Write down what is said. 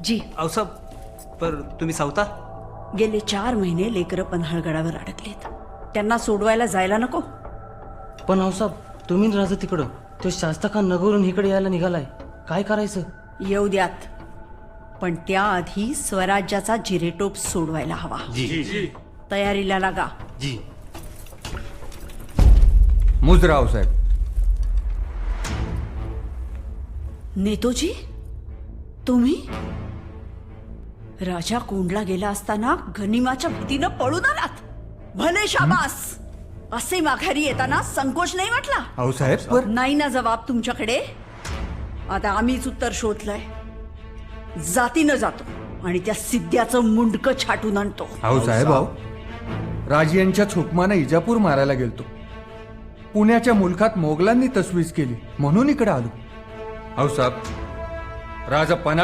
जी अवसाब पर तुम्ही सावता गेले 4 महिने लेकरं पन्हाळगडावर अडकलेत. त्यांना सोडवायला जायला नको. पण हौसाब तुम्ही राजा तिकडं तो शास्ताखान नगरून इकडे यायला निघालाय. काय करायचं? येऊ द्यात, पण त्याआधी स्वराज्याचा जिरेटोप सोडवायला हवा. जी तयारीला लागा. जी. मुजराव साहेब. नेतोजी, तुम्ही राजा कोंडला गेला असताना गनिमाच्या भीतीनं पळून आलात. भले शाबास. असे माघारी येताना संकोच नाही वाटला? अहो साहेब, पर नाही ना जबाब तुमच्याकडे. आता आम्हीच उत्तर शोधलंय. जातीनं जातो आणि त्या सिद्ध्याचं मुंडकं छाटून आणतो. अहो साहेब, अहो राज यांच्याच हुकमानं इजापूर मारायला गेलतो. पुण्याच्या मुलखात मोगलांनी तसवीज केली म्हणून इकडे आलो. अहो साहेब, राजा पन्हाळ